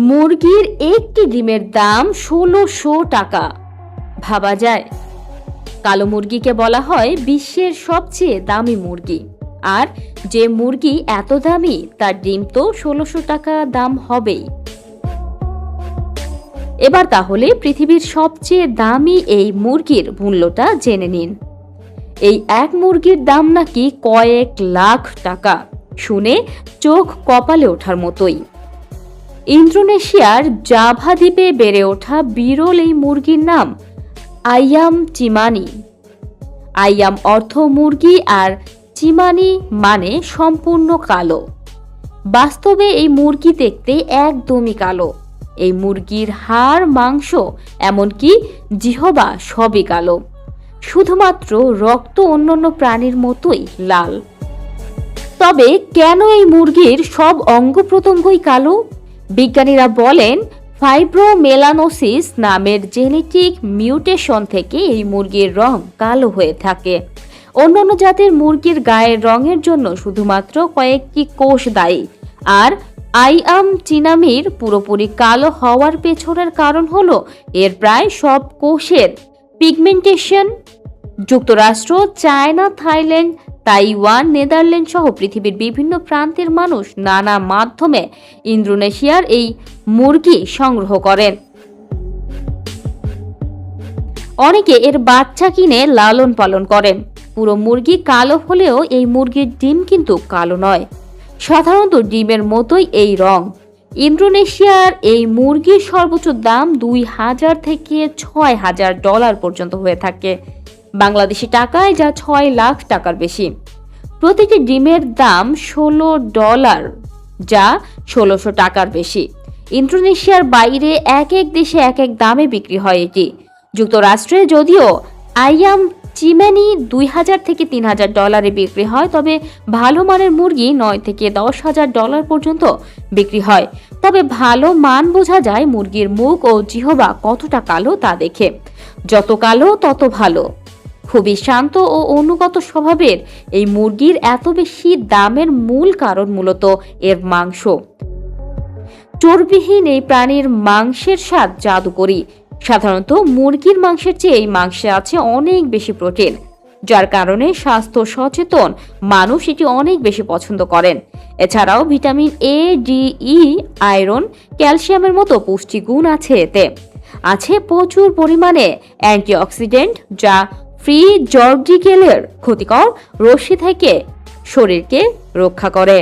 মুরগির একটি ডিমের দাম ১৬০০ টাকা। ভাবা যায়? কালো মুরগিকে বলা হয় বিশ্বের সবচেয়ে দামি মুরগি। আর যে মুরগি এত দামি তার ডিম তো ১৬০০ টাকা দাম হবেই। এবার তাহলে পৃথিবীর সবচেয়ে দামি এই মুরগির মূল্যটা জেনে নিন। এই এক মুরগির দাম নাকি কয়েক লাখ টাকা। শুনে চোখ কপালে ওঠার মতোই। ইন্দোনেশিয়ার জাভা দ্বীপে বেড়ে ওঠা বিরল এই মুরগির নাম আইয়াম চিমানি। আইয়াম অর্থ মুরগি আর চিমানি মানে সম্পূর্ণ কালো। বাস্তবে এই মুরগি দেখতে একদমই কালো। এই মুরগির হাড়, মাংস, এমনকি জিহবা সবই কালো। শুধুমাত্র রক্ত অন্যান্য প্রাণীর মতোই লাল। তবে কেন এই মুরগির সব অঙ্গ প্রত্যঙ্গই কালো? বিজ্ঞানীরা বলেন ফাইব্রোমেলানোসিস নামের জেনেটিক মিউটেশন থেকে এই মুরগির রং কালো হয়ে থাকে। অন্যান্য জাতের মুরগির গায়ের রঙের জন্য শুধুমাত্র কয়েকটি কোষ দায়ী। আর আইয়াম চিনামির পুরোপুরি কালো হওয়ার পেছনের কারণ হলো এর প্রায় সব কোষের পিগমেন্টেশন। যুক্তরাষ্ট্র, চায়না, থাইল্যান্ড, তাইওয়ান, নেদারল্যান্ড সহ পৃথিবীর বিভিন্ন প্রান্তের মানুষ নানা মাধ্যমে ইন্দোনেশিয়ার এই মুরগি সংগ্রহ করেন। অনেকে এর বাচ্চা কিনে লালন পালন করেন। পুরো মুরগি কালো হলেও এই মুরগির ডিম কিন্তু কালো নয়। সাধারণত ডিমের মতোই এই রং। ইন্দোনেশিয়ার এই মুরগির সর্বোচ্চ দাম $২,০০০ থেকে $৬,০০০ পর্যন্ত হয়ে থাকে। বাংলাদেশি টাকায় যা ৬ লাখ টাকার বেশি। প্রতিটি ডিমের দাম $১৬, যা ১৬০০ টাকার বেশি। ইন্দোনেশিয়ার বাইরে এক এক দেশে এক এক দামে বিক্রি হয় এটি। যুক্তরাষ্ট্রে যদিও আইয়াম চিমানি $২,০০০ থেকে $৩,০০০ বিক্রি হয়, তবে ভালো মানের মুরগি $৯,০০০ থেকে $১০,০০০ পর্যন্ত বিক্রি হয়। তবে ভালো মান বোঝা যায় মুরগির মুখ ও জিহবা কতটা কালো তা দেখে। যত কালো তত ভালো। খুবই শান্ত ও অনুগত স্বভাবের এই মুরগির এত বেশি দামের মূল কারণ মূলত এর মাংস। চর্বিহীন এই প্রাণীর মাংসের স্বাদ জাদুকরী। সাধারণত মুরগির মাংসের চেয়ে এই মাংসে আছে অনেক বেশি প্রোটিন, যার কারণে স্বাস্থ্য সচেতন মানুষ এটি অনেক বেশি পছন্দ করেন। এছাড়াও vitamin A, D, E, iron, ক্যালসিয়ামের মতো পুষ্টিগুণ আছে এতে। আছে প্রচুর পরিমাণে অ্যান্টিঅক্সিডেন্ট, যা ফ্রি র্যাডিক্যালের ক্ষতিকর রশ্মি থেকে শরীরকে রক্ষা করে।